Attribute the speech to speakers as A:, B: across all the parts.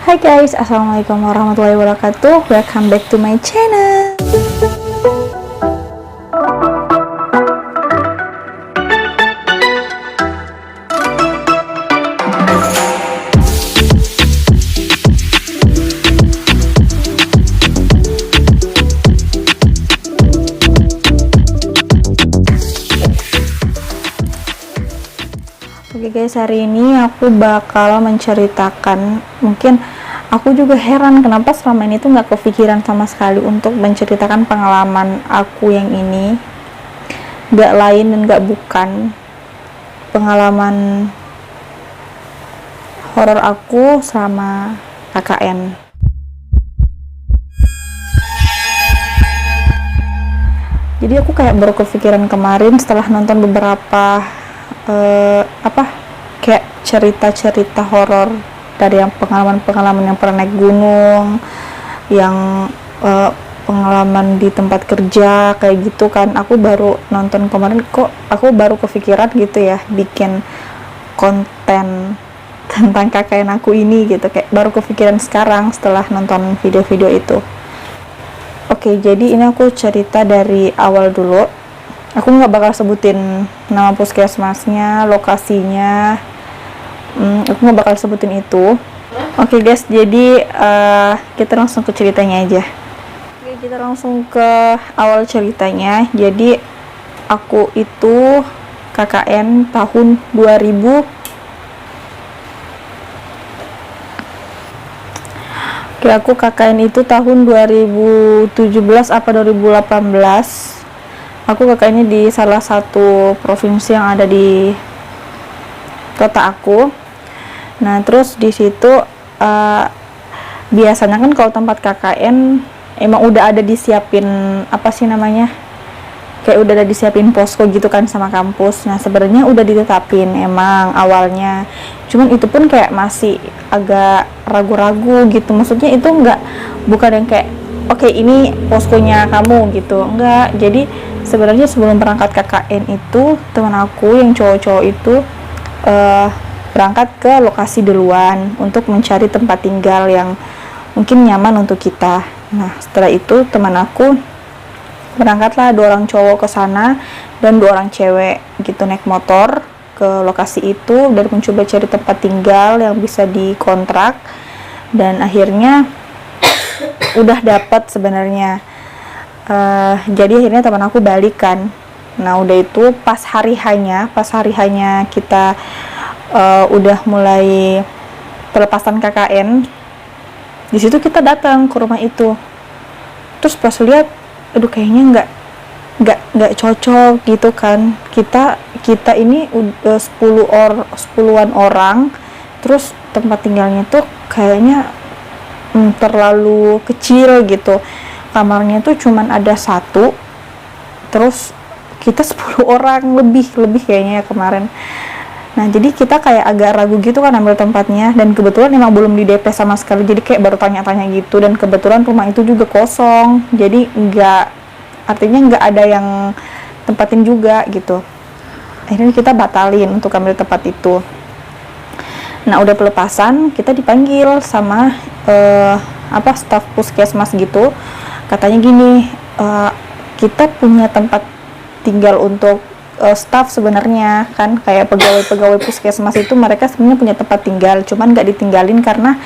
A: Hai guys, assalamualaikum warahmatullahi wabarakatuh. Welcome back to my channel. Oke guys, hari ini aku bakal menceritakan, mungkin aku juga heran kenapa selama ini tuh nggak kepikiran sama sekali untuk menceritakan pengalaman aku yang ini. Nggak lain dan nggak bukan pengalaman horor aku selama KKN. Jadi aku kayak baru kepikiran kemarin setelah nonton beberapa kayak cerita-cerita horor dari yang pengalaman-pengalaman yang pernah naik gunung, yang pengalaman di tempat kerja kayak gitu kan. Aku baru nonton kemarin, kok aku baru kepikiran gitu ya bikin konten tentang KKN aku ini gitu, kayak baru kepikiran sekarang setelah nonton video-video itu. Oke, jadi ini aku cerita dari awal dulu. Aku nggak bakal sebutin nama puskesmasnya, lokasinya, aku nggak bakal sebutin itu. Oke guys, jadi kita langsung ke ceritanya aja. Oke, kita langsung ke awal ceritanya. Jadi aku itu KKN tahun 2000. Oke, aku KKN itu tahun 2017 apa 2018. Aku kakaknya di salah satu provinsi yang ada di kota aku. Nah, terus di situ biasanya kan kalau tempat KKN emang udah ada disiapin apa sih namanya? Kayak udah ada disiapin posko gitu kan sama kampus. Nah, sebenarnya udah ditetapin emang awalnya. Cuman itu pun kayak masih agak ragu-ragu gitu. Maksudnya itu bukan yang kayak oke, ini poskonya kamu gitu. Enggak. Jadi sebenarnya sebelum berangkat KKN itu teman aku yang cowok-cowok itu berangkat ke lokasi duluan untuk mencari tempat tinggal yang mungkin nyaman untuk kita. Nah, setelah itu teman aku berangkatlah 2 orang cowok ke sana dan 2 orang cewek gitu naik motor ke lokasi itu dan mencoba cari tempat tinggal yang bisa dikontrak, dan akhirnya udah dapat sebenarnya. Jadi akhirnya teman aku balik kan. Nah, udah itu pas hari hanya kita udah mulai pelepasan KKN, di situ kita datang ke rumah itu. Terus pas lihat, aduh kayaknya nggak cocok gitu kan. Kita ini udah 10-an orang, terus tempat tinggalnya tuh kayaknya terlalu kecil gitu. Kamarnya tuh cuman ada 1, terus kita 10 orang lebih kayaknya ya kemarin. Nah, jadi kita kayak agak ragu gitu kan ambil tempatnya, dan kebetulan emang belum di DP sama sekali, jadi kayak baru tanya-tanya gitu, dan kebetulan rumah itu juga kosong, jadi artinya nggak ada yang tempatin juga gitu. Akhirnya kita batalin untuk ambil tempat itu. Nah, udah pelepasan kita dipanggil sama staf puskesmas gitu. Katanya gini, kita punya tempat tinggal untuk staff sebenarnya kan, kayak pegawai puskesmas itu mereka sebenarnya punya tempat tinggal, cuman nggak ditinggalin karena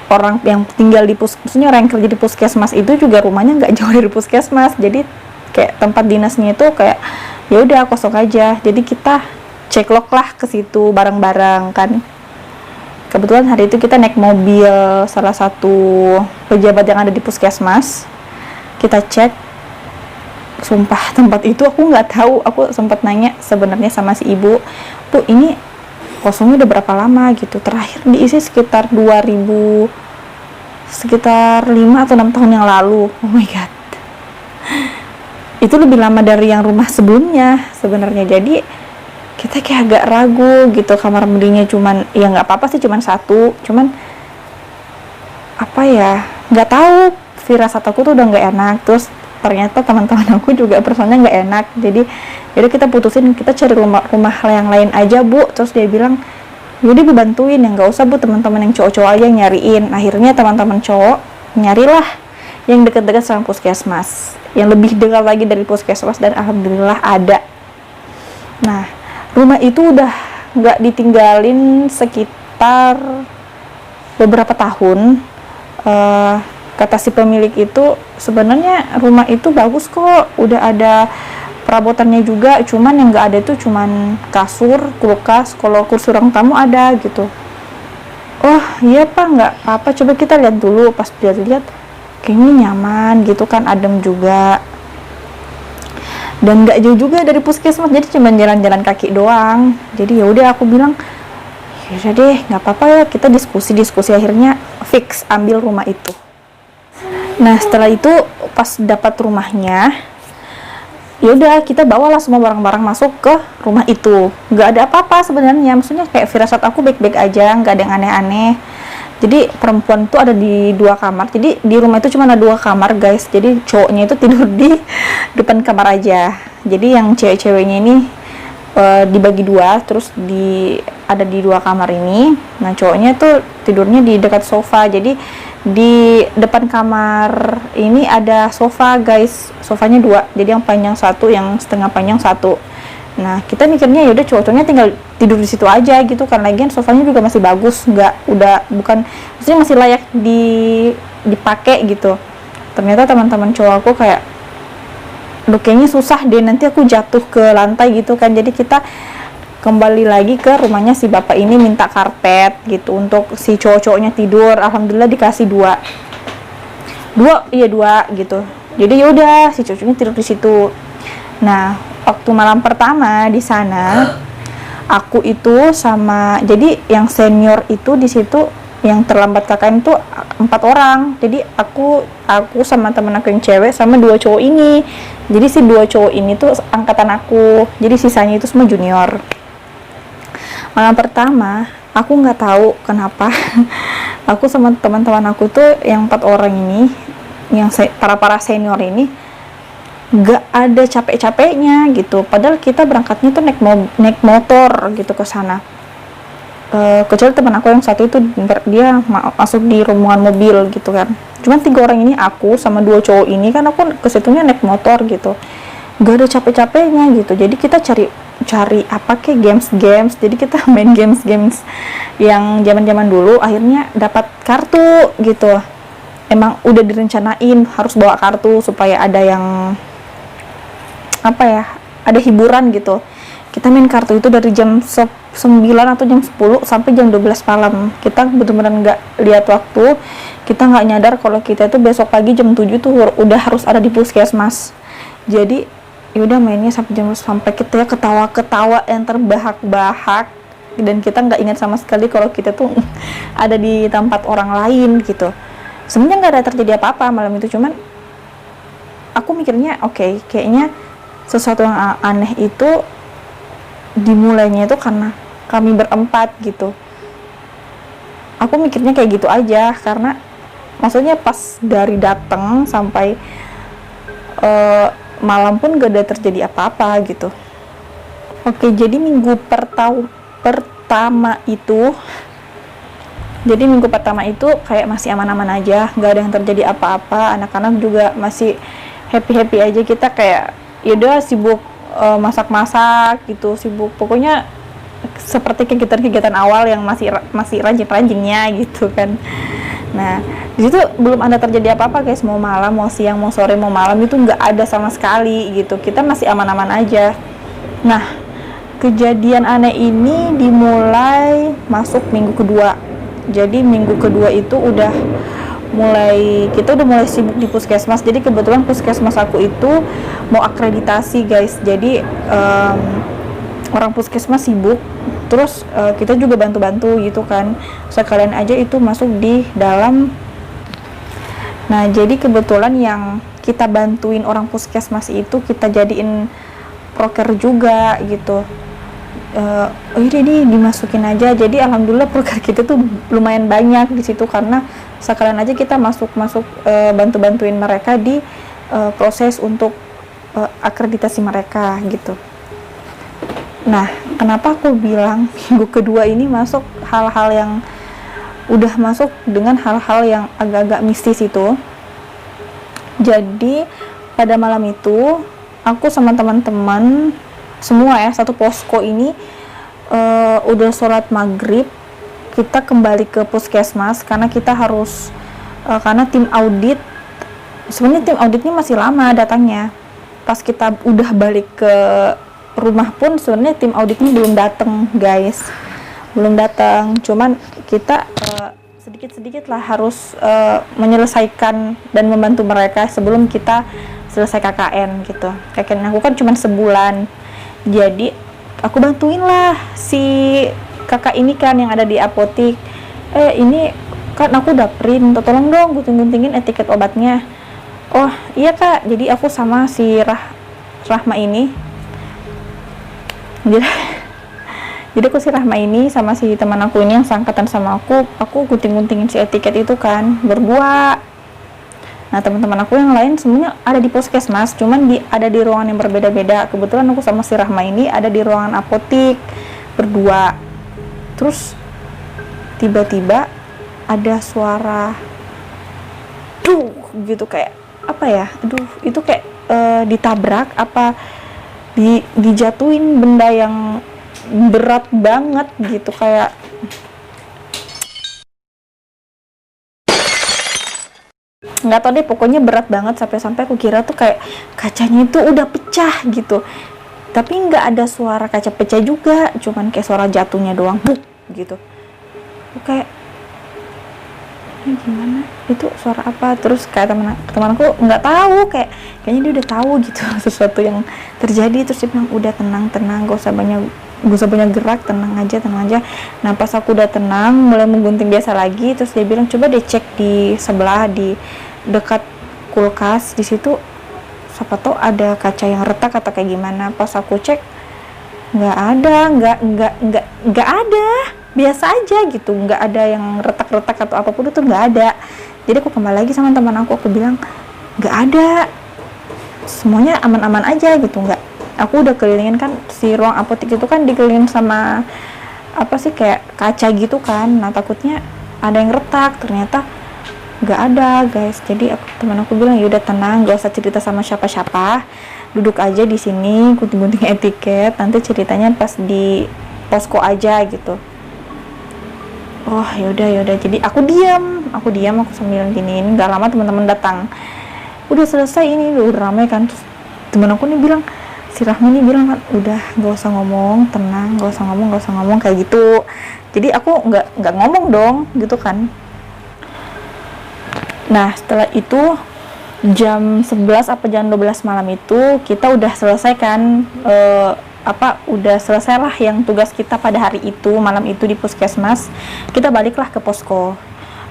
A: orang yang tinggal di maksudnya orang yang kerja di puskesmas itu juga rumahnya nggak jauh dari puskesmas, jadi kayak tempat dinasnya itu kayak ya udah kosong aja. Jadi kita ceklok lah ke situ bareng-bareng kan. Kebetulan hari itu kita naik mobil salah satu pejabat yang ada di puskesmas. Kita cek, sumpah tempat itu aku nggak tahu. Aku sempat nanya sebenarnya sama si ibu, Bu, ini kosongnya udah berapa lama gitu? Terakhir diisi sekitar 5 atau 6 tahun yang lalu. Oh my god, itu lebih lama dari yang rumah sebelumnya sebenarnya. Jadi kita kayak agak ragu gitu. Kamar mandinya cuman, ya nggak apa-apa sih, cuman 1, cuman apa ya, nggak tahu, firasat aku tuh udah nggak enak. Terus ternyata teman-teman aku juga personnya nggak enak, jadi kita putusin kita cari rumah yang lain aja, Bu. Terus dia bilang Yaudah gue bantuin, yang nggak usah bu, teman-teman yang cowok-cowok aja yang nyariin. Akhirnya teman-teman cowok nyarilah yang deket-deket sama puskesmas, yang lebih dekat lagi dari puskesmas, dan alhamdulillah ada. Nah, rumah itu udah nggak ditinggalin sekitar beberapa tahun. Kata si pemilik itu, sebenarnya rumah itu bagus kok, udah ada perabotannya juga, cuman yang nggak ada itu cuman kasur, kulkas, kalau kursi ruang tamu ada gitu. Oh iya pak, nggak apa-apa, coba kita lihat dulu. Pas lihat kayaknya nyaman gitu kan, adem juga, dan nggak jauh juga dari puskesmas, jadi cuma jalan-jalan kaki doang. Jadi ya udah, aku bilang ya deh nggak apa-apa ya, kita diskusi, akhirnya fix ambil rumah itu. Nah setelah itu pas dapat rumahnya, ya udah kita bawalah semua barang-barang masuk ke rumah itu. Nggak ada apa-apa sebenarnya, maksudnya kayak firasat aku baik-baik aja, nggak ada yang aneh-aneh. Jadi perempuan itu ada di 2 kamar, jadi di rumah itu cuma ada 2 kamar guys, jadi cowoknya itu tidur di depan kamar aja. Jadi yang cewek-ceweknya ini dibagi 2, terus ada di 2 kamar ini. Nah cowoknya tuh tidurnya di dekat sofa, jadi di depan kamar ini ada sofa guys, sofanya 2, jadi yang panjang 1, yang setengah panjang 1. Nah kita mikirnya yaudah cowok-cowoknya tinggal tidur di situ aja gitu kan, lagian sofanya juga masih bagus, maksudnya masih layak dipakai gitu. Ternyata teman-teman cowok aku kayak, aduh kayaknya susah deh, nanti aku jatuh ke lantai gitu kan. Jadi kita kembali lagi ke rumahnya si bapak ini, minta karpet gitu untuk si cowok-cowoknya tidur. Alhamdulillah dikasih 2 gitu. Jadi yaudah si cowoknya tidur di situ. Nah waktu malam pertama di sana, aku itu jadi yang senior itu di situ, yang terlambat KKN itu 4 orang. Jadi aku sama temen aku yang cewek sama 2 cowok ini. Jadi si 2 cowok ini tuh angkatan aku, jadi sisanya itu semua junior. Malam pertama aku nggak tahu kenapa aku sama teman-teman aku tuh yang 4 orang ini, yang para senior ini, nggak ada capek-capeknya gitu. Padahal kita berangkatnya tuh naik motor gitu ke sana. Kecuali teman aku yang satu itu dia masuk di rombongan mobil gitu kan. Cuman 3 orang ini, aku sama 2 cowok ini kan, aku kesitunya naik motor gitu, nggak ada capek-capeknya gitu. Jadi kita cari apa kayak games, jadi kita main games yang zaman dulu. Akhirnya dapat kartu gitu, emang udah direncanain harus bawa kartu supaya ada yang ada hiburan gitu. Kita main kartu itu dari jam 9 atau jam 10 sampai jam 12 malam. Kita benar-benar nggak lihat waktu, kita nggak nyadar kalau kita itu besok pagi jam 7 tuh udah harus ada di puskesmas. Jadi yaudah mainnya sampai kita ketawa yang terbahak-bahak, dan kita nggak ingat sama sekali kalau kita tuh ada di tempat orang lain gitu. Sebenarnya nggak ada terjadi apa-apa malam itu, cuman aku mikirnya oke, kayaknya sesuatu yang aneh itu dimulainya itu karena kami berempat gitu. Aku mikirnya kayak gitu aja, karena maksudnya pas dari datang sampai malam pun gak ada terjadi apa-apa gitu. Oke, jadi minggu pertama itu kayak masih aman-aman aja, gak ada yang terjadi apa-apa. Anak-anak juga masih happy-happy aja. Kita kayak yaudah sibuk masak-masak gitu, sibuk pokoknya seperti kegiatan-kegiatan awal yang masih rajin-rajinnya gitu kan. Nah di situ belum ada terjadi apa-apa guys, mau malam, mau siang, mau sore, mau malam itu nggak ada sama sekali gitu. Kita masih aman-aman aja. Nah kejadian aneh ini dimulai masuk minggu kedua. Jadi minggu kedua itu kita udah mulai sibuk di puskesmas. Jadi kebetulan puskesmas aku itu mau akreditasi guys. Jadi orang puskesmas sibuk, terus kita juga bantu-bantu gitu kan, sekalian aja itu masuk di dalam. Nah jadi kebetulan yang kita bantuin orang puskesmas itu kita jadiin proker juga gitu. Ini dimasukin aja. Jadi alhamdulillah proker kita tuh lumayan banyak di situ, karena sekalian aja kita masuk bantu-bantuin mereka di proses untuk akreditasi mereka gitu. Nah, kenapa aku bilang minggu kedua ini masuk hal-hal yang udah masuk dengan hal-hal yang agak-agak mistis itu. Jadi pada malam itu aku sama teman-teman semua ya, satu posko ini udah sholat maghrib, kita kembali ke puskesmas karena kita harus karena tim audit, sebenarnya tim auditnya masih lama datangnya. Pas kita udah balik ke rumah pun sebenarnya tim auditnya belum datang, guys, belum datang. Cuman kita sedikit-sedikit lah harus menyelesaikan dan membantu mereka sebelum kita selesai KKN gitu. KKN aku kan cuma sebulan, jadi aku bantuin lah si kakak ini kan yang ada di apotik. Ini kan aku udah print, tolong dong gunting-guntingin etiket obatnya. Oh iya kak, jadi aku sama si Rahma ini jadi aku si Rahma ini sama si teman aku ini yang seangkatan sama aku gunting-guntingin si etiket itu kan berdua. Nah teman-teman aku yang lain semuanya ada di puskesmas, cuman ada di ruangan yang berbeda-beda. Kebetulan aku sama si Rahma ini ada di ruangan apotik berdua. Terus tiba-tiba ada suara duh gitu, kayak apa ya, aduh itu kayak ditabrak apa dijatuhin benda yang berat banget gitu, kayak nggak tahu deh, pokoknya berat banget sampai aku kira tuh kayak kacanya itu udah pecah gitu, tapi nggak ada suara kaca pecah juga, cuman kayak suara jatuhnya doang buk gitu. Kayak gimana itu suara apa, terus kayak temanku nggak tahu, kayaknya dia udah tahu gitu sesuatu yang terjadi. Terus dia bilang udah tenang, gak usah banyak gerak, tenang aja. Nah pas aku udah tenang mulai menggunting biasa lagi, terus dia bilang coba deh cek di sebelah, di dekat kulkas di situ, siapa tahu ada kaca yang retak atau kayak gimana. Pas aku cek nggak ada, biasa aja gitu, nggak ada yang retak-retak atau apapun itu, nggak ada. Jadi aku kembali lagi sama teman aku bilang nggak ada, semuanya aman-aman aja gitu. Nggak, aku udah kelilingin kan, si ruang apotik itu kan dikelilingin sama apa sih kayak kaca gitu kan. Nah takutnya ada yang retak, ternyata nggak ada, guys. Jadi teman aku bilang ya udah tenang, gak usah cerita sama siapa-siapa, duduk aja di sini gunting-gunting etiket, nanti ceritanya pas di posko aja gitu. Oh yaudah, jadi aku diam aku sambil giniin. Gak lama teman-teman datang, udah selesai ini, udah ramai kan. Terus teman aku nih bilang, si Rahmi nih bilang kan, udah gak usah ngomong, tenang, gak usah ngomong kayak gitu. Jadi aku nggak ngomong dong gitu kan. Nah setelah itu jam 11 apa jam 12 malam itu kita udah selesai kan, udah selesai lah yang tugas kita pada hari itu, malam itu di puskesmas. Kita baliklah ke posko.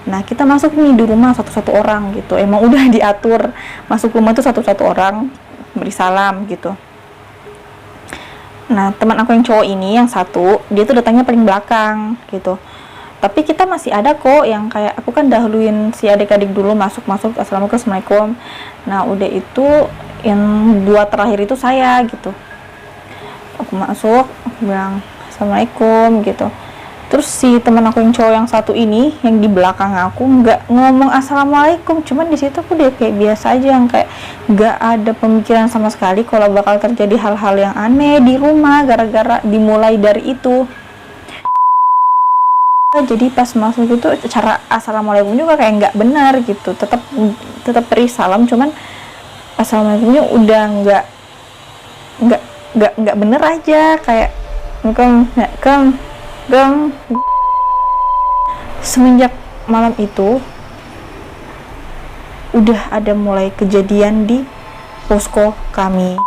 A: Nah kita masuk nih di rumah satu-satu orang gitu, emang udah diatur masuk rumah itu satu-satu orang, beri salam gitu. Nah teman aku yang cowok ini yang satu, dia tuh datangnya paling belakang gitu, tapi kita masih ada kok yang kayak aku kan dahuluin si adik-adik dulu masuk assalamualaikum. Nah udah itu yang dua terakhir itu saya gitu, aku masuk, aku bilang assalamualaikum gitu. Terus si teman aku yang cowok yang satu ini yang di belakang aku nggak ngomong assalamualaikum, cuman di situ aku dia kayak biasa aja, yang kayak nggak ada pemikiran sama sekali kalau bakal terjadi hal-hal yang aneh di rumah gara-gara dimulai dari itu. Jadi pas masuk itu cara assalamualaikum juga kayak nggak benar gitu, tetap beri salam, cuman assalamualaikumnya udah nggak bener aja, kayak kem. Semenjak malam itu udah ada mulai kejadian di posko kami.